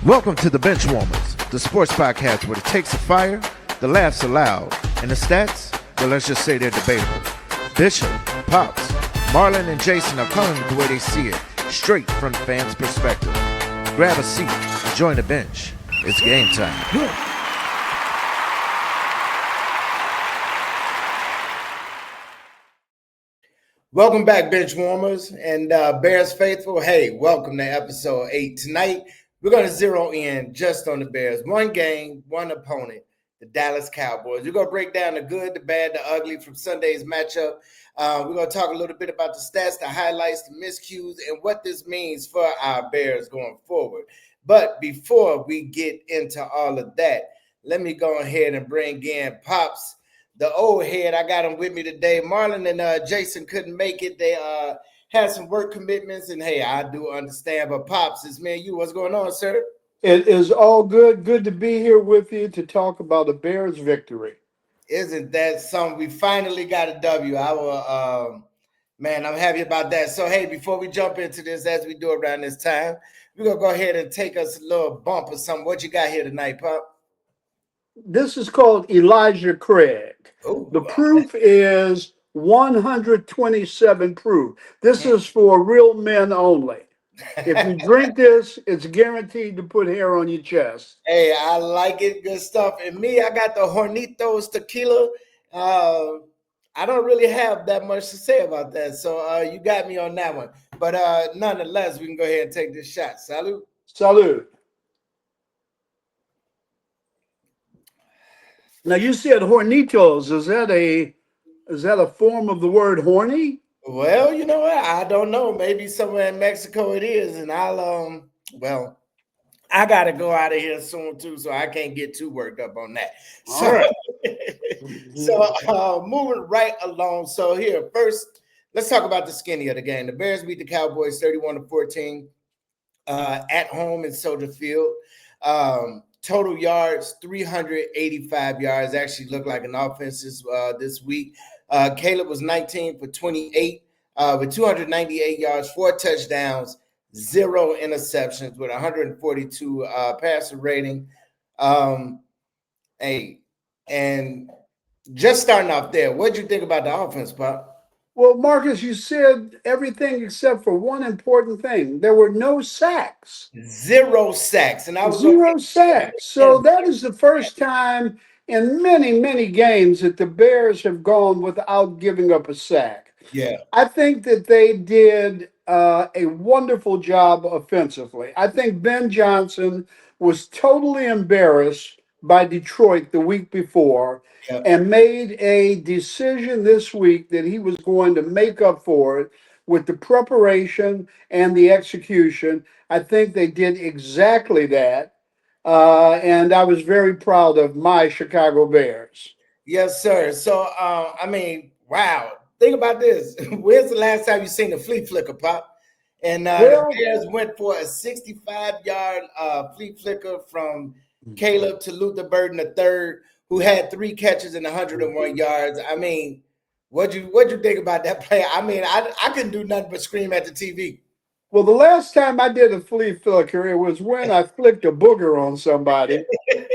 Welcome to the Bench Warmers, the sports podcast where the takes are fire, the laughs are loud, and the stats, well, let's just say they're debatable. Bishop, Pops, Marlon, and Jason are calling it the way they see it, straight from the fans' perspective. Grab a seat and join the bench. It's game time. Welcome back, bench warmers and Bears faithful. Hey, welcome to episode 8. Tonight, we're going to zero in just on the Bears. One game, one opponent, the Dallas Cowboys. We're going to break down the good, the bad, the ugly from Sunday's matchup. We're going to talk a little bit about the stats, the highlights, the miscues, and what this means for our Bears going forward. But before we get into all of that, let me go ahead and bring in Pops, the old head. I got him with me today. Marlon and Jason couldn't make it. They had some work commitments, and hey, I do understand. But Pops, it's me and you. What's going on, sir? It is all good. Good to be here with you to talk about the Bears' victory. Isn't that something? We finally got a W. Man, I'm happy about that. So, hey, before we jump into this, as we do around this time, we're going to go ahead and take us a little bump or something. What you got here tonight, Pop? This is called Elijah Craig. Ooh, The proof is 127 proof. This is for real men only. If you drink this, it's guaranteed to put hair on your chest. Hey, I like it. Good stuff. And me, I got the Hornitos tequila. I don't really have that much to say about that. So you got me on that one. But nonetheless, we can go ahead and take this shot. Salute. Salute. Now you said Hornitos. Is that a form of the word horny? Well, you know what? I don't know. Maybe somewhere in Mexico it is. And I gotta go out of here soon too, so I can't get too worked up on that. So, Right. Moving right along. So here, first, let's talk about the skinny of the game. The Bears beat the Cowboys 31-14 at home in Soldier Field. Total yards, 385 yards. Actually looked like an offense this week. Caleb was 19 for 28 with 298 yards, 4 touchdowns, 0 interceptions with 142 passer rating. And just starting off there, what did you think about the offense, Pop? Well, Marcus, you said everything except for one important thing. There were no sacks. 0 sacks. And I was 0 sacks. So that is the first time in many, many games that the Bears have gone without giving up a sack. Yeah. I think that they did a wonderful job offensively. I think Ben Johnson was totally embarrassed by Detroit the week before and made a decision this week that he was going to make up for it with the preparation and the execution. I think they did exactly that. And I was very proud of my Chicago Bears. Yes, sir. So, wow. Think about this. When's the last time you seen a flea flicker, Pop? And the Bears went for a 65-yard flea flicker from Caleb to Luther Burden III, who had 3 catches and 101 yards. I mean, what'd you think about that play? I mean, I couldn't do nothing but scream at the TV. Well, the last time I did a flea flicker, it was when I flicked a booger on somebody.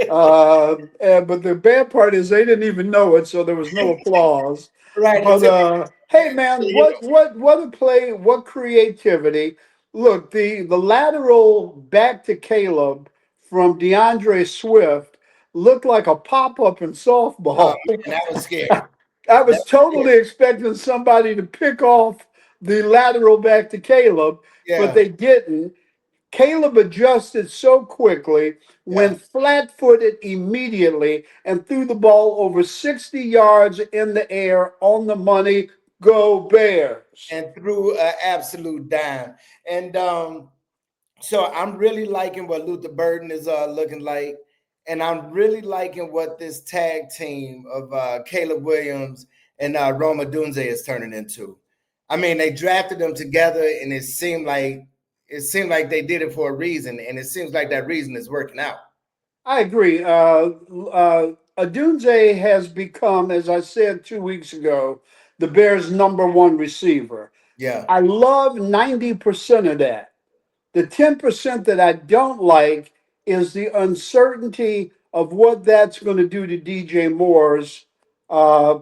But the bad part is they didn't even know it, so there was no applause. Right. But hey, man, what a play! What creativity! Look, the lateral back to Caleb from DeAndre Swift looked like a pop up in softball. And that was scary. I was totally expecting somebody to pick off the lateral back to Caleb, but they didn't. Caleb adjusted so quickly, went flat-footed immediately, and threw the ball over 60 yards in the air on the money. Go Bears. And threw an absolute dime. And so I'm really liking what Luther Burden is looking like. And I'm really liking what this tag team of Caleb Williams and Rome Odunze is turning into. I mean, they drafted them together, and it seemed like they did it for a reason, and it seems like that reason is working out. I agree. Odunze has become, as I said 2 weeks ago, the Bears' #1 receiver. Yeah. I love 90% of that. The 10% that I don't like is the uncertainty of what that's going to do to DJ Moore's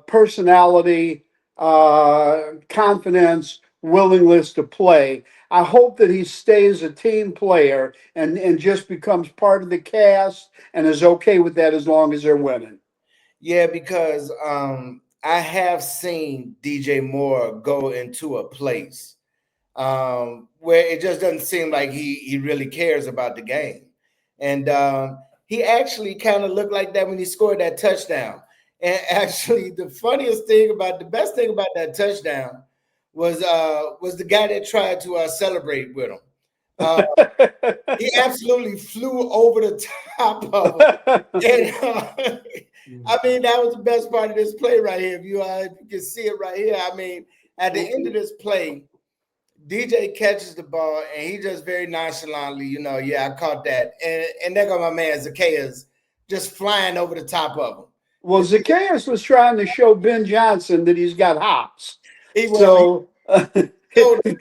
personality, confidence, willingness to play. I hope that he stays a team player and just becomes part of the cast and is okay with that as long as they're winning. Yeah, because I have seen DJ Moore go into a place where it just doesn't seem like he really cares about the game, and he actually kind of looked like that when he scored that touchdown. And actually, the best thing about that touchdown was the guy that tried to celebrate with him. Uh, he absolutely flew over the top of him. And I mean, that was the best part of this play right here. If you can see it right here. I mean, at the end of this play, DJ catches the ball and he just very nonchalantly, yeah, I caught that. And there go my man Zacchaeus just flying over the top of him. Well, Zacchaeus was trying to show Ben Johnson that he's got hops. He So showed him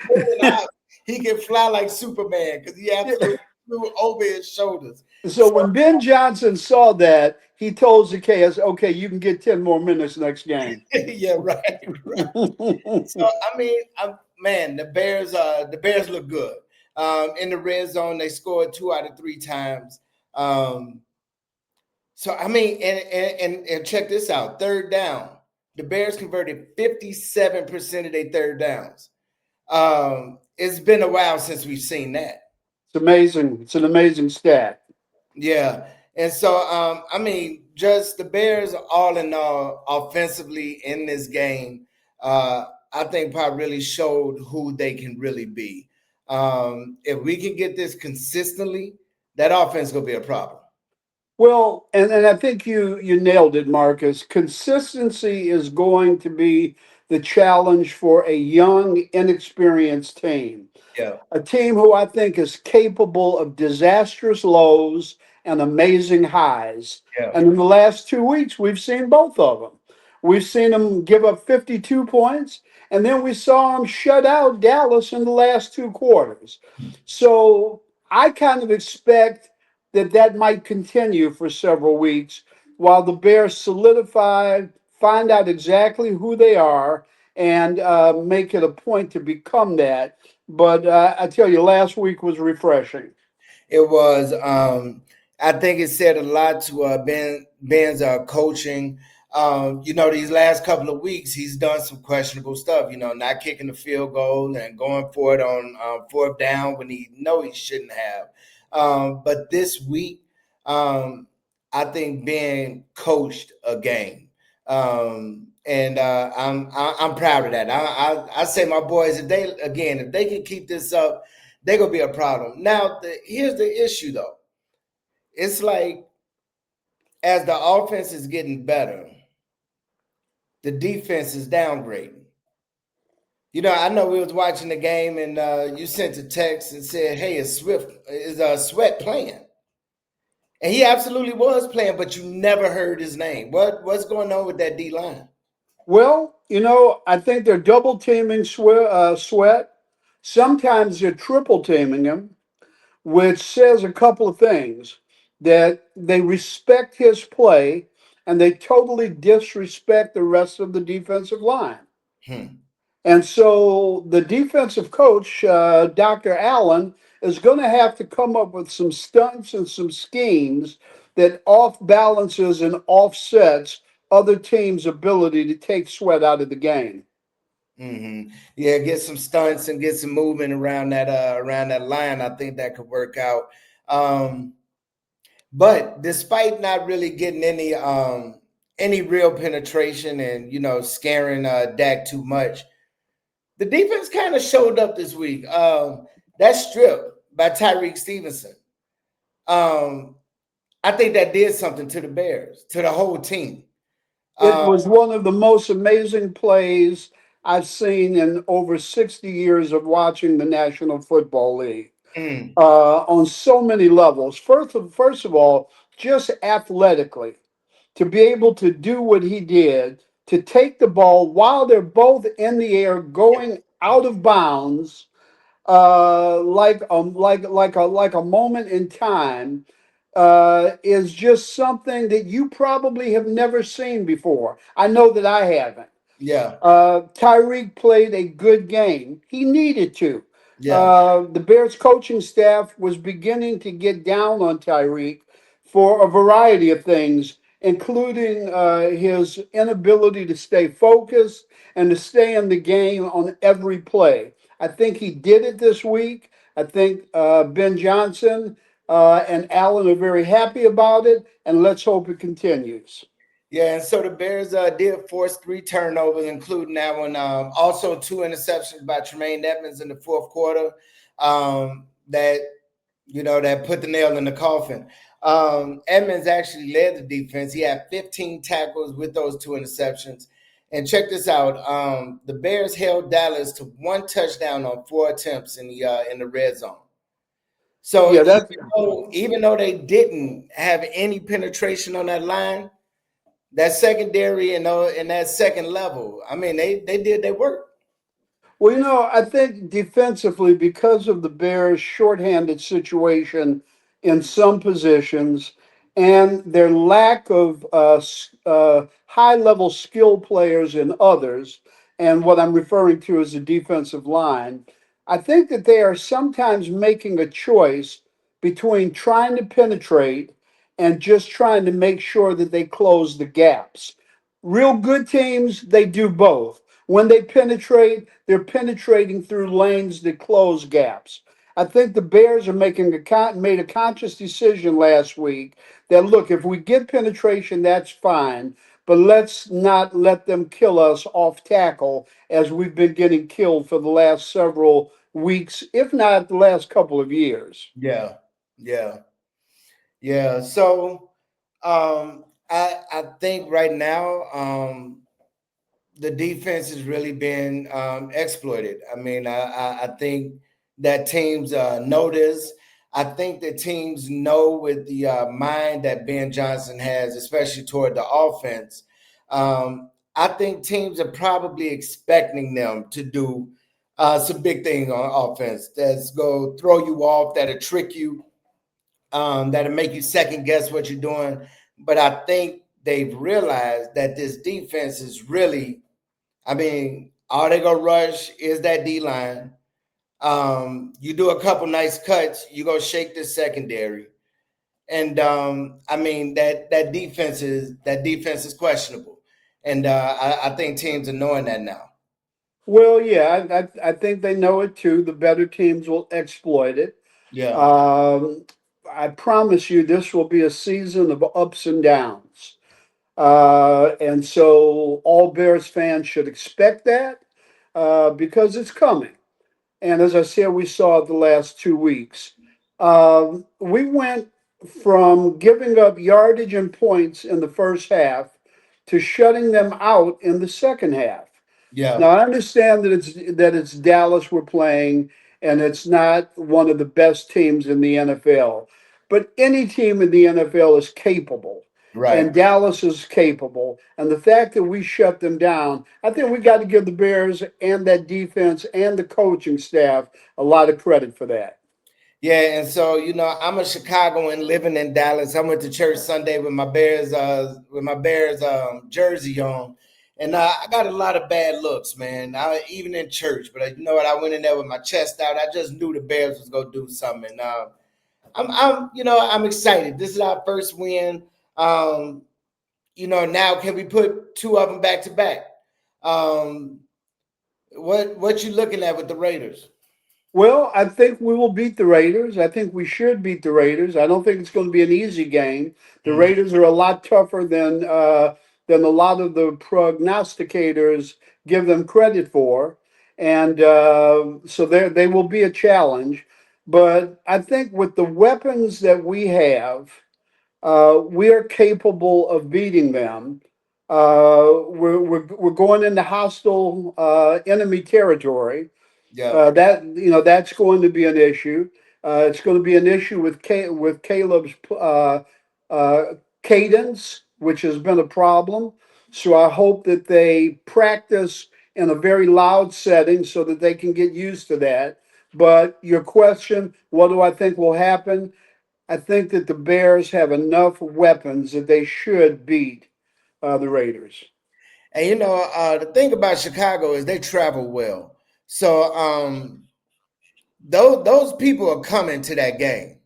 he can fly like Superman because he absolutely flew over his shoulders. So when Ben Johnson saw that, he told Zacchaeus, "Okay, you can get 10 more minutes next game." Yeah, right. So I mean, man, the Bears look good. In the red zone, they scored 2 out of 3 times. So I mean, and check this out: third down, the Bears converted 57% of their third downs. It's been a while since we've seen that. It's amazing. It's an amazing stat. Yeah. And so, I mean, just the Bears, all in all, offensively in this game, I think probably really showed who they can really be. If we can get this consistently, that offense is going to be a problem. Well, and I think you nailed it, Marcus. Consistency is going to be the challenge for a young, inexperienced team. Yeah. A team who I think is capable of disastrous lows and amazing highs. Yeah. And in the last 2 weeks, we've seen both of them. We've seen them give up 52 points, and then we saw them shut out Dallas in the last 2 quarters. So I kind of expect that might continue for several weeks while the Bears solidify, find out exactly who they are, and make it a point to become that. But I tell you, last week was refreshing. It was. I think it said a lot to Ben's coaching. These last couple of weeks, he's done some questionable stuff. Not kicking the field goal and going for it on fourth down when he shouldn't have. But this week, I think Ben coached a game. And I'm proud of that. I say my boys, if they can keep this up, they're gonna be a problem. Now, here's the issue though. It's like as the offense is getting better, the defense is downgrading. I know we was watching the game and you sent a text and said, "Hey, is Sweat playing?" And he absolutely was playing, but you never heard his name. What's going on with that D line? Well, I think they're double teaming Sweat. Sometimes they're triple teaming him, which says a couple of things: that they respect his play and they totally disrespect the rest of the defensive line. Hmm. And so the defensive coach, Dr. Allen, is going to have to come up with some stunts and some schemes that off balances and offsets other teams' ability to take Sweat out of the game. Mm-hmm. Yeah, get some stunts and get some movement around that line. I think that could work out. But despite not really getting any real penetration and scaring Dak too much, the defense kind of showed up this week. That strip by Tyreek Stevenson, I think that did something to the Bears, to the whole team. It was one of the most amazing plays I've seen in over 60 years of watching the National Football League on so many levels. First of all, just athletically, to be able to do what he did, to take the ball while they're both in the air going out of bounds, like a moment in time, is just something that you probably have never seen before. I know that I haven't. Yeah, Tyreek played a good game. He needed to. yeah, The Bears coaching staff was beginning to get down on Tyreek for a variety of things, including his inability to stay focused and to stay in the game on every play. I think he did it this week. I think Ben Johnson and Allen are very happy about it, and let's hope it continues. yeah. And so the Bears did force three turnovers, including that one. Also, two interceptions by Tremaine Edmunds in the fourth quarter. That that put the nail in the coffin. Edmonds actually led the defense. He had 15 tackles with those two interceptions. And check this out: the Bears held Dallas to one touchdown on four attempts in the red zone. So Yeah, that's even though they didn't have any penetration on that line, that secondary and that second level, I mean, they did their work. well, I think defensively, because of the Bears' shorthanded situation in some positions and their lack of high level skill players in others, and what I'm referring to as the defensive line, I think that they are sometimes making a choice between trying to penetrate and just trying to make sure that they close the gaps. Real good teams, they do both. When they penetrate, they're penetrating through lanes that close gaps. I think the Bears are made a conscious decision last week that look, if we get penetration, that's fine, but let's not let them kill us off tackle as we've been getting killed for the last several weeks, if not the last couple of years. Yeah, yeah, yeah. So I think right now the defense has really been exploited. I mean, I think that teams know this. I think that teams know with the mind that Ben Johnson has, especially toward the offense. I think teams are probably expecting them to do some big things on offense. That's go throw you off, that'll trick you, that'll make you second guess what you're doing. But I think they've realized that this defense is really, I mean, all they gonna rush is that D line. You do a couple nice cuts, you go shake this secondary, and I mean that defense is questionable, and I think teams are knowing that now. Well, yeah, I think they know it too. The better teams will exploit it. Yeah, Um, I promise you, this will be a season of ups and downs. And so all Bears fans should expect that because it's coming. And as I said, we saw it the last 2 weeks. We went from giving up yardage and points in the first half to shutting them out in the second half. yeah, Now I understand that it's Dallas we're playing, and it's not one of the best teams in the NFL. But any team in the NFL is capable, right. and Dallas is capable. And the fact that we shut them down, I think we got to give the Bears and that defense and the coaching staff a lot of credit for that. Yeah, and so I'm a Chicagoan living in Dallas. I went to church Sunday with my Bears jersey on, and I got a lot of bad looks, man. Even in church, but you know what? I went in there with my chest out. I just knew the Bears was gonna do something. And, I'm excited. This is our first win. Um, now can we put two of them back to back? Um, what you looking at with the Raiders? Well, I think we will beat the Raiders. I think we should beat the Raiders. I don't think it's going to be an easy game. The Mhm. Raiders are a lot tougher than a lot of the prognosticators give them credit for, and so they will be a challenge. But I think with the weapons that we are capable of beating them. We're going into hostile enemy territory. Yeah, That's going to be an issue. It's going to be an issue with Caleb's uh, cadence, which has been a problem. So I hope that they practice in a very loud setting so that they can get used to that. But your question, what do I think will happen? I think that the Bears have enough weapons that they should beat the Raiders. And the thing about Chicago is they travel well. So those people are coming to that game.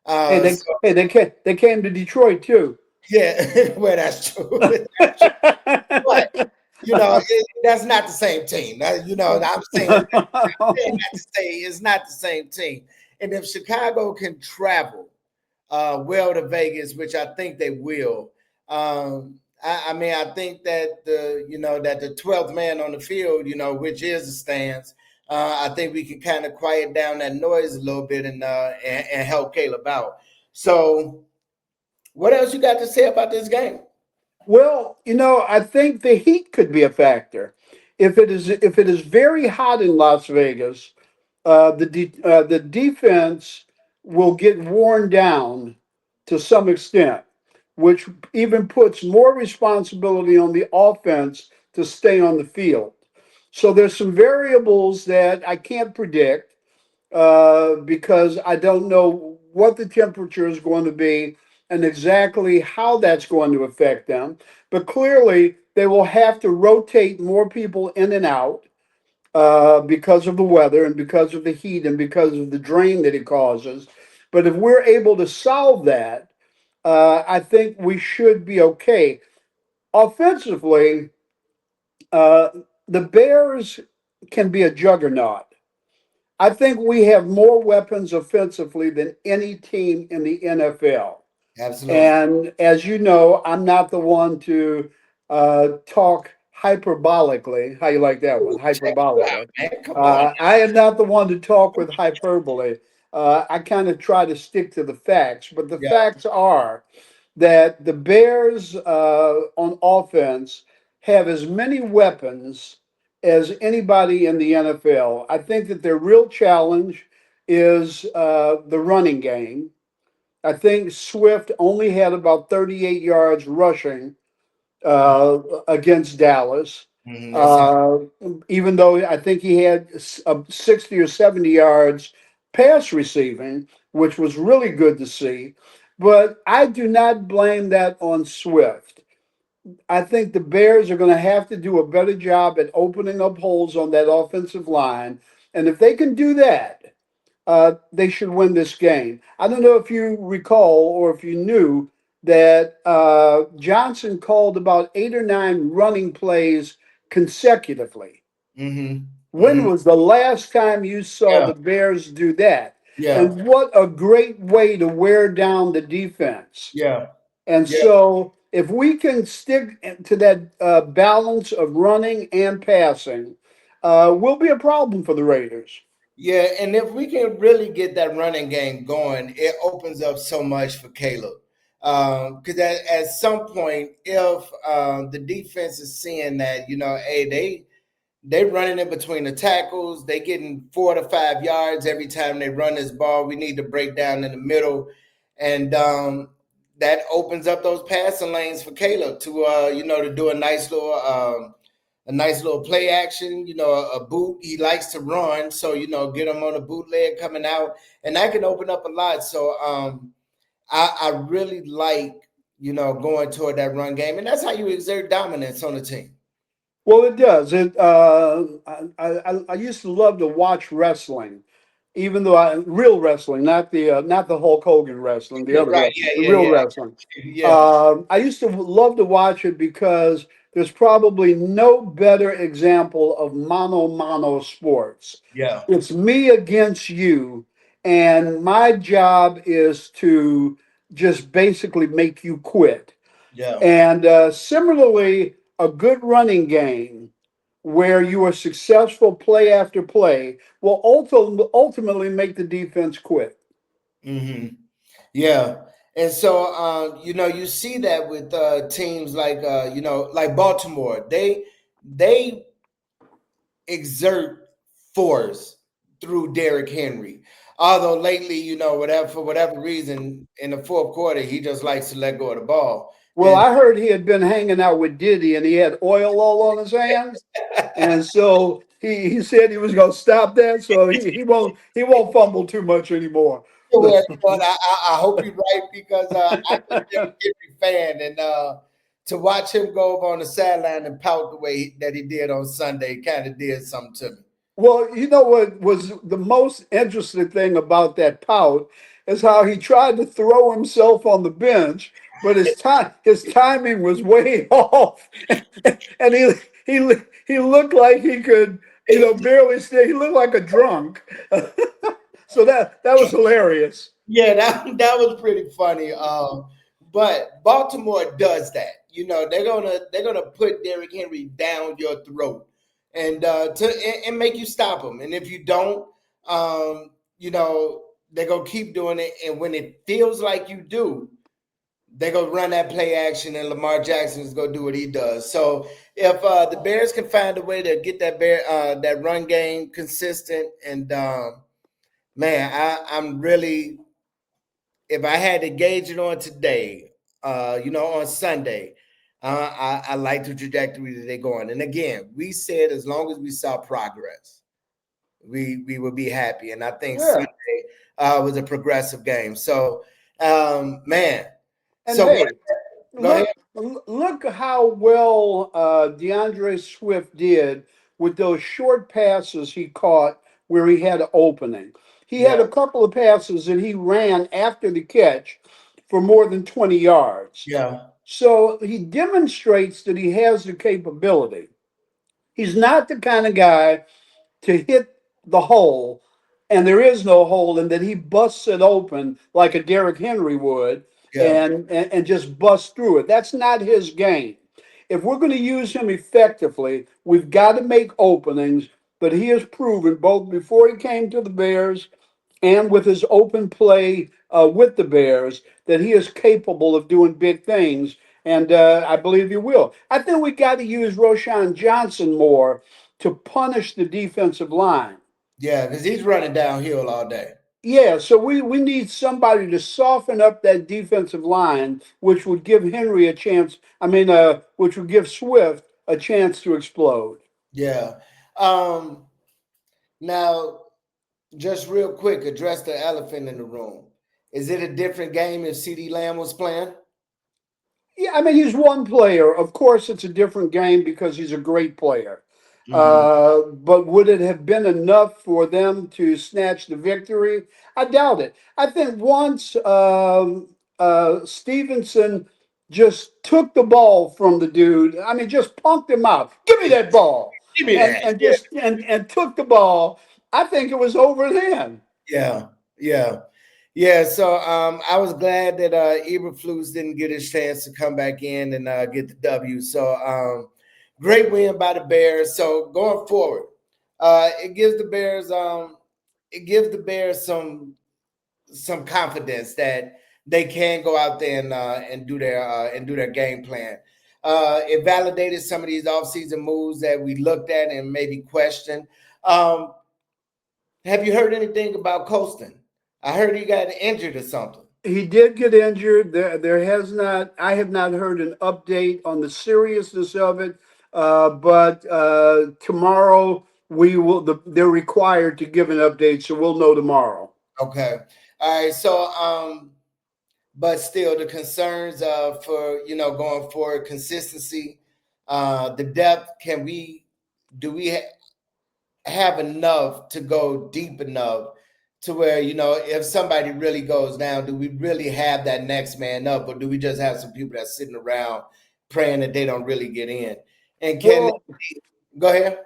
Hey, So they came to Detroit too. yeah, well that's true. That's true. But that's not the same team. I'm saying that to say it's not the same team. And if Chicago can travel well to Vegas, which I think they will, I mean, I think that the 12th man on the field, which is the stands, I think we can kind of quiet down that noise a little bit and help Caleb out. So, what else you got to say about this game? Well, I think the heat could be a factor. If it is very hot in Las Vegas, the defense will get worn down to some extent, which even puts more responsibility on the offense to stay on the field. So there's some variables that I can't predict because I don't know what the temperature is going to be and exactly how that's going to affect them. But clearly, they will have to rotate more people in and out because of the weather and because of the heat and because of the drain that it causes. But if we're able to solve that, I think we should be okay. Offensively, uh, the Bears can be a juggernaut. I think we have more weapons offensively than any team in the NFL. Absolutely. And as you know, I'm not the one to talk hyperbolically. How you like that one? Check you out, Hyperbolically. man. Come on. I am not the one to talk with hyperbole. I kind of try to stick to the facts, but the Yeah. facts are that the Bears on offense have as many weapons as anybody in the NFL. I think that their real challenge is the running game. I think Swift only had about 38 yards rushing against Dallas. That's Uh, Even though I think he had 60 or 70 yards pass receiving, which was really good to see. But I do not blame that on Swift. I think the Bears are going to have to do a better job at opening up holes on that offensive line. And if they can do that, they should win this game. I don't know if you recall or if you knew that Johnson called about 8 or 9 running plays consecutively. mm-hmm. When was the last time you saw Yeah. the Bears do that? Yeah. And what a great way to wear down the defense. Yeah. And Yeah. so, if we can stick to that balance of running and passing, will be a problem for the Raiders. Yeah, and if we can really get that running game going, it opens up so much for Caleb. Because at some point, if the defense is seeing that, hey, they running in between the tackles, they getting 4 to 5 yards every time they run this ball. We need to break down in the middle, and that opens up those passing lanes for Caleb to do a nice little play action, a boot. He likes to run, so get him on a bootleg coming out, and that can open up a lot. So I really like going toward that run game, and that's how you exert dominance on the team. Well, it does. I used to love to watch wrestling, even though real wrestling, not the Hulk Hogan wrestling, the other Right? Yeah, the yeah, real yeah, wrestling. yeah, I used to love to watch it because there's probably no better example of mano mano sports. yeah, It's me against you, and my job is to just basically make you quit. yeah. And similarly, a good running game where you are successful play after play will ultimately make the defense quit. hmm Yeah. And so, you see that with teams like, like Baltimore. They exert force through Derrick Henry. Although lately, for whatever reason, in the fourth quarter, he just likes to let go of the ball. Well, And I heard he had been hanging out with Diddy and he had oil all on his hands. And so he said he was going to stop that, so he won't fumble too much anymore. Well, but I hope you're right because I'm a Henry fan, and to watch him go over on the sideline and pout the way that he did on Sunday kind of did something to me. Well, you know what was the most interesting thing about that pout is how he tried to throw himself on the bench, but his timing was way off, and he looked like he could barely stay. He looked like a drunk. So that was hilarious. Yeah, that was pretty funny. But Baltimore does that. You know, they're gonna put Derrick Henry down your throat and make you stop him. And if you don't, you know, they're gonna keep doing it. And when it feels like you do, they're gonna run that play action, and Lamar Jackson is gonna do what he does. So if the Bears can find a way to get that run game consistent, and man, I'm really, if I had to gauge it on today, on Sunday, I like the trajectory that they're going. And again, we said as long as we saw progress, we would be happy. And I think Yeah. Sunday was a progressive game. So, man. And So hey, go ahead. look how well DeAndre Swift did with those short passes he caught where he had an opening. He had Yeah, a couple of passes that he ran after the catch for more than 20 yards. yeah, So he demonstrates that he has the capability. He's not the kind of guy to hit the hole, and there is no hole, and that he busts it open like a Derrick Henry would, yeah, and just bust through it. That's not his game. If we're going to use him effectively, we've got to make openings. But he has proven both before he came to the Bears and with his open play with the Bears that he is capable of doing big things. And I believe he will. I think we got to use Roshan Johnson more to punish the defensive line. yeah, because he's running downhill all day. Yeah, so we need somebody to soften up that defensive line, which would give Henry a chance. Which would give Swift a chance to explode. Yeah. Now, just real quick, address the elephant in the room. Is it a different game if CD Lamb was playing? Yeah, I mean, he's one player. Of course, it's a different game because he's a great player. Mm-hmm. But would it have been enough for them to snatch the victory? I doubt it. I think once Stevenson just took the ball from the dude, I mean, just punked him out. Give me that ball, Give me and that. and Yeah. just and took the ball. I think it was over then. Yeah. Yeah. Yeah. So I was glad that Eberflus didn't get his chance to come back in and get the W. So great win by the Bears. So going forward, it gives the Bears some confidence that they can go out there and do their game plan. It validated some of these offseason moves that we looked at and maybe questioned. Um, have you heard anything about Colston? I heard he got injured or something. He did get injured. There has not. I have not heard an update on the seriousness of it. But tomorrow we will. They're required to give an update, so we'll know tomorrow. Okay. All right. So, but still, the concerns for going forward, consistency, the depth. Do we have enough to go deep enough to where, if somebody really goes down, do we really have that next man up, or do we just have some people that's sitting around praying that they don't really get in? And Well, go ahead.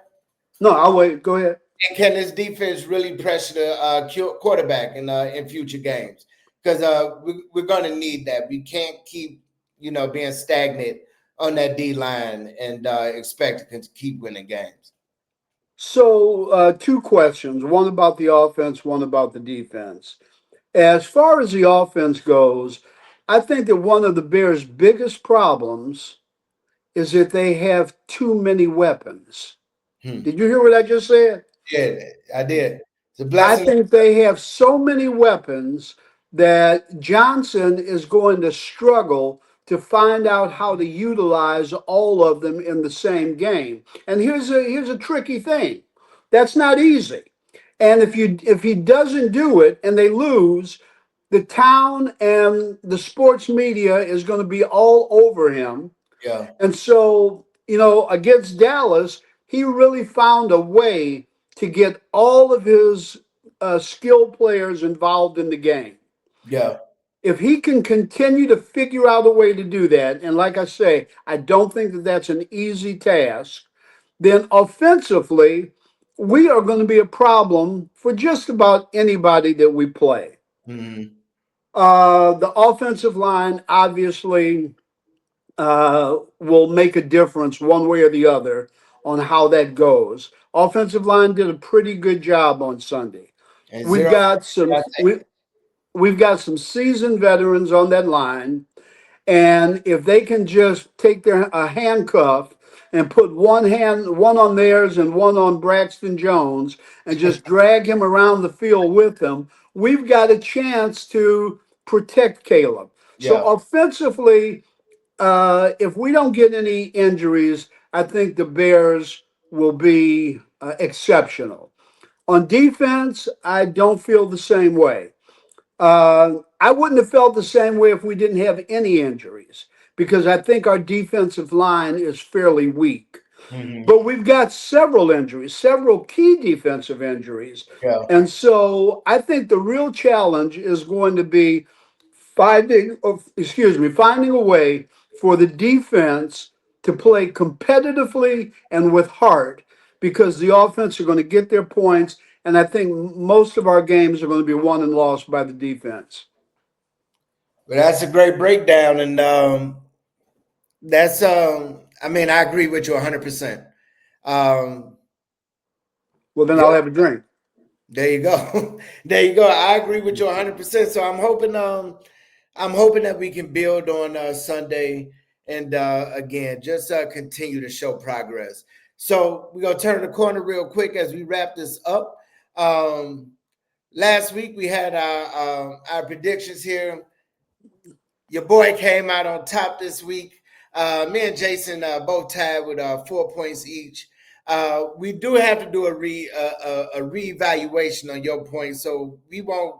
no, I'll wait. Go ahead. And can this defense really pressure the quarterback in future games? Because we're going to need that. We can't keep being stagnant on that D line and expect to keep winning games. So, two questions: one about the offense, one about the defense. As far as the offense goes, I think that one of the Bears' biggest problems is that they have too many weapons. Hmm. Did you hear what I just said? Yeah, I did. It's a I blessing. think they have so many weapons that Johnson is going to struggle to find out how to utilize all of them in the same game. And here's a tricky thing. That's not easy. And if he doesn't do it and they lose, the town and the sports media is going to be all over him. Yeah. And so, against Dallas, he really found a way to get all of his skilled players involved in the game. Yeah. If he can continue to figure out a way to do that, and like I say, I don't think that that's an easy task, then offensively, we are going to be a problem for just about anybody that we play. Hmm. The offensive line obviously will make a difference one way or the other on how that goes. Offensive line did a pretty good job on Sunday. And We've zero. got some we've got some seasoned veterans on that line, and if they can just take their a handcuff and put one on theirs and one on Braxton Jones and just drag him around the field with them, we've got a chance to protect Caleb. So Yeah. offensively, if we don't get any injuries, I think the Bears will be exceptional. On defense, I don't feel the same way. I wouldn't have felt the same way if we didn't have any injuries because I think our defensive line is fairly weak. Hmm. But we've got several injuries, several key defensive injuries. Yeah. And so I think the real challenge is going to be finding a way for the defense to play competitively and with heart because the offense are going to get their points. And I think most of our games are going to be won and lost by the defense. But that's a great breakdown, and that's I mean, I agree with you 100%. Um, Well, then yeah, I'll have a drink. there you go. There you go. I agree with you 100%. So I'm hoping that we can build on Sunday and again just continue to show progress. So we're gonna turn the corner real quick as we wrap this up. Um, Last week we had our predictions here. Your boy came out on top this week. Me and Jason both tied with 4 points each. We do have to do a reevaluation on your point, so we won't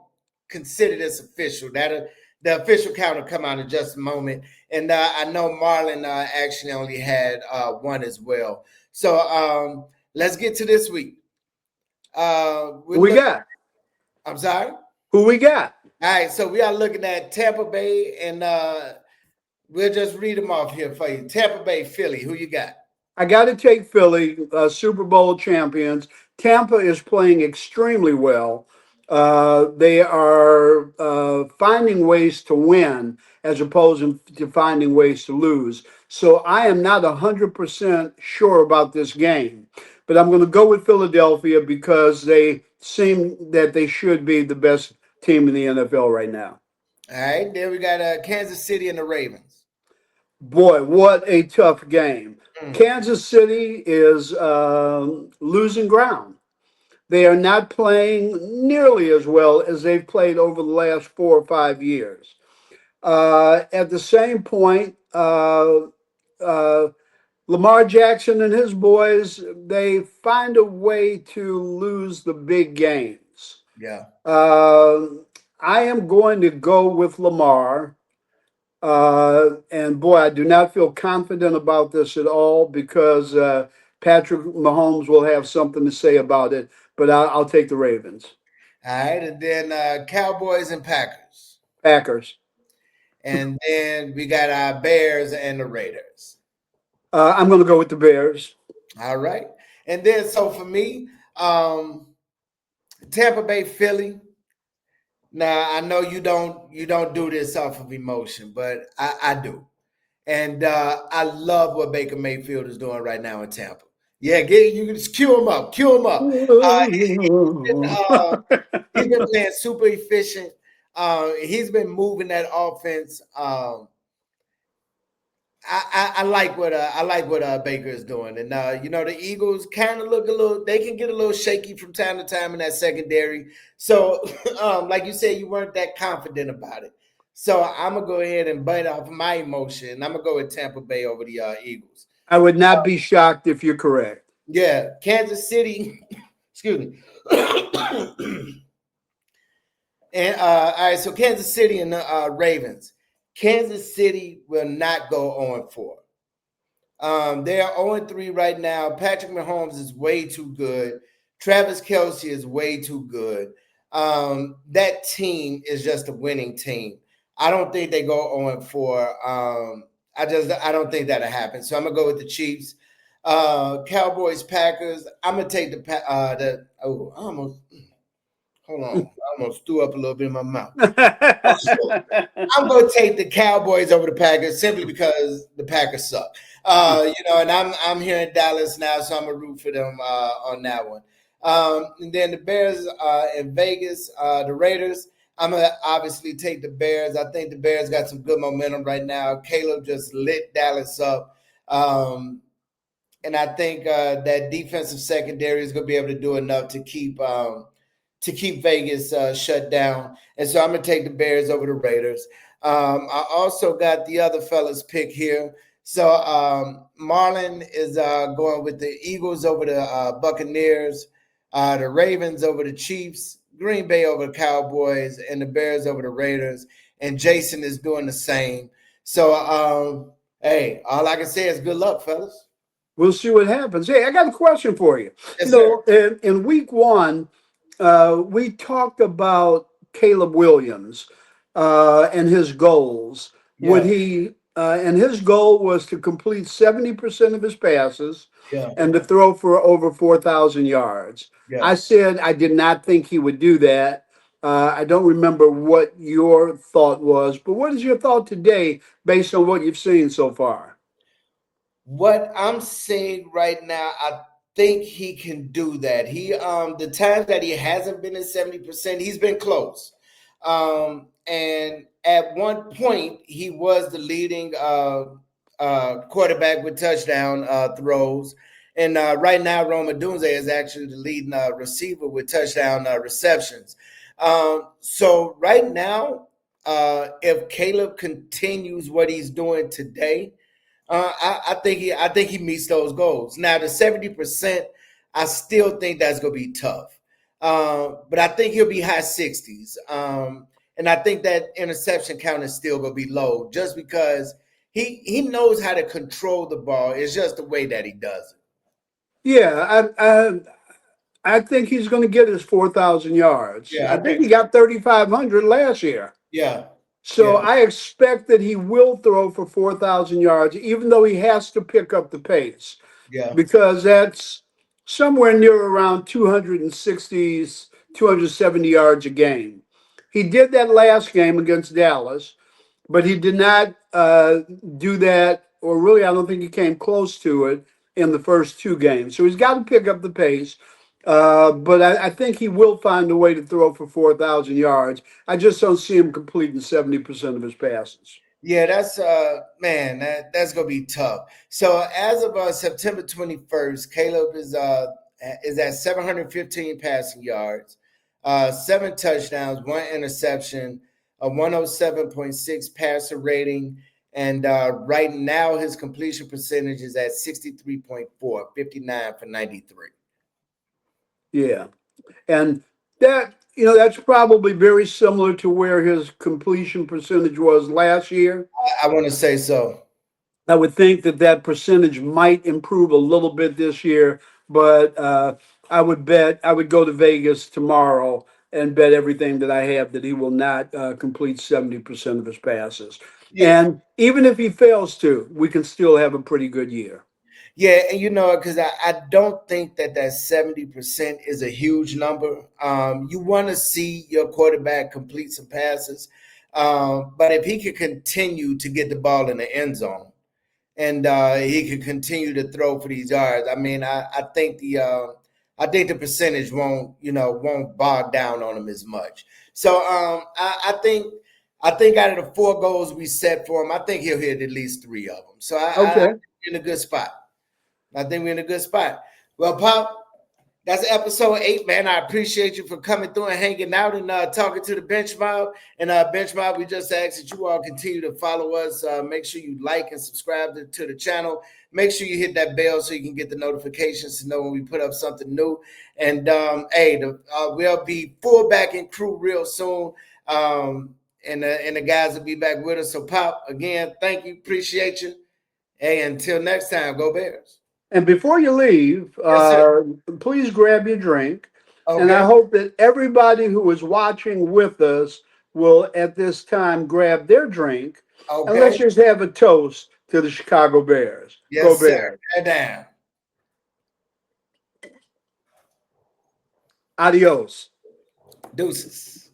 consider this official. That the official count will come out in just a moment. And I know Marlon actually only had one as well. So let's get to this week. Who we got? I'm sorry. Who we got? All right, so we are looking at Tampa Bay, and we'll just read them off here for you. Tampa Bay, Philly, who you got? I got to take Philly, Super Bowl champions. Tampa is playing extremely well. They are finding ways to win as opposed to finding ways to lose. So I am not 100% sure about this game, but I'm going to go with Philadelphia because they seem that they should be the best team in the NFL right now. All right, then we got Kansas City and the Ravens. Boy, what a tough game. Mm, Kansas City is losing ground. They are not playing nearly as well as they've played over the last 4 or 5 years. At the same point, uh, Lamar Jackson and his boys, they find a way to lose the big games. yeah. Uh, I am going to go with Lamar. And boy, I do not feel confident about this at all because Patrick Mahomes will have something to say about it. But I'll take the Ravens. All right, and then Cowboys and Packers. Packers. And then we got our Bears and the Raiders. I'm going to go with the Bears. All right. And then so for me, Tampa Bay, Philly. Now I know you don't do this off of emotion, but I do. And I love what Baker Mayfield is doing right now in Tampa. Yeah, you can just cue him up, cue him up. Uh, he's been playing super efficient. He's been moving that offense. I like what Baker is doing, and the Eagles kind of look a little. They can get a little shaky from time to time in that secondary. So, like you said, you weren't that confident about it. So I'm gonna go ahead and bite off my emotion. I'm gonna go with Tampa Bay over the Eagles. I would not be shocked if you're correct. Yeah, Kansas City. Excuse me. And all right, so Kansas City and the Ravens. Kansas City will not go 0-4. They are 0-3 right now. Patrick Mahomes is way too good. Travis Kelce is way too good. That team is just a winning team. I don't think they go 0-4. I don't think that'll happen. So I'm gonna go with the Chiefs. Cowboys, Packers. I'm gonna take the I almost hold on. I almost threw up a little bit in my mouth. I'm going to take the Cowboys over the Packers simply because the Packers suck. And I'm here in Dallas now, so I'm going to root for them on that one. And then the Bears in Vegas, the Raiders. I'm going to obviously take the Bears. I think the Bears got some good momentum right now. Caleb just lit Dallas up. And I think that defensive secondary is going to be able to do enough to keep Vegas shut down. And so I'm going to take the Bears over the Raiders. I also got the other fella's pick here. So Marlon is going with the Eagles over the Buccaneers, the Ravens over the Chiefs, Green Bay over the Cowboys, and the Bears over the Raiders. And Jason is doing the same. So, hey, all I can say is good luck, fellas. We'll see what happens. Hey, I got a question for you. Yes, sir. In week one, we talked about Caleb Williams and his goals. Yeah. And his goal was to complete 70% of his passes Yeah. and to throw for over 4,000 yards. Yeah. I said I did not think he would do that. I don't remember what your thought was, but what is your thought today based on what you've seen so far? What I'm saying right now, I think he can do that. He the times that he hasn't been at 70%, he's been close. And at one point, he was the leading quarterback with touchdown throws. And right now, Roma Dunze is actually the leading receiver with touchdown receptions. So right now, if Caleb continues what he's doing today, I think he meets those goals. Now the 70%, I still think that's gonna be tough. But I think he'll be high 60s. And I think that interception count is still gonna be low just because he knows how to control the ball. It's just the way that he does it. Yeah, I think he's going to get his 4,000 yards. Yeah, I think he got 3,500 last year. Yeah. So Yeah. I expect that he will throw for 4,000 yards, even though he has to pick up the pace, Yeah. because that's somewhere near around 260, 270 yards a game. He did that last game against Dallas, but he did not do that, or really, I don't think he came close to it in the first two games. So he's got to pick up the pace. But I think he will find a way to throw for 4,000 yards. I just don't see him completing 70% of his passes. Yeah, that's man, that's gonna be tough. So as of September 21st, Caleb is at 715 passing yards, 7 touchdowns, 1 interception, a 107.6 passer rating, and right now his completion percentage is at 63.4, 59 for 93. Yeah. And that's probably very similar to where his completion percentage was last year. I want to say so. I would think that percentage might improve a little bit this year, but I would go to Vegas tomorrow and bet everything that I have that he will not complete 70% of his passes. Yeah. And even if he fails to, we can still have a pretty good year. Yeah, and because I don't think that 70% is a huge number. You want to see your quarterback complete some passes, but if he could continue to get the ball in the end zone and he could continue to throw for these yards, I mean, I think the percentage won't bog down on him as much. So I think out of the 4 goals we set for him, I think he'll hit at least 3 of them. So I think we're in a good spot. Well, Pop, That's episode 8, man. I appreciate you for coming through and hanging out and talking to the Bench Mob. And Bench Mob, we just ask that you all continue to follow us. Make sure you like and subscribe to the channel. Make sure you hit that bell so you can get the notifications to know when we put up something new. And we'll be full back in crew real soon. And the guys will be back with us. So, Pop, again, thank you. Appreciate you. Hey, until next time, go Bears. And before you leave, Yes, please grab your drink. Okay. And I hope that everybody who is watching with us will, at this time, grab their drink. Okay. And let's just have a toast to the Chicago Bears. Yes, Go sir. Bears. Head down. Adios. Deuces.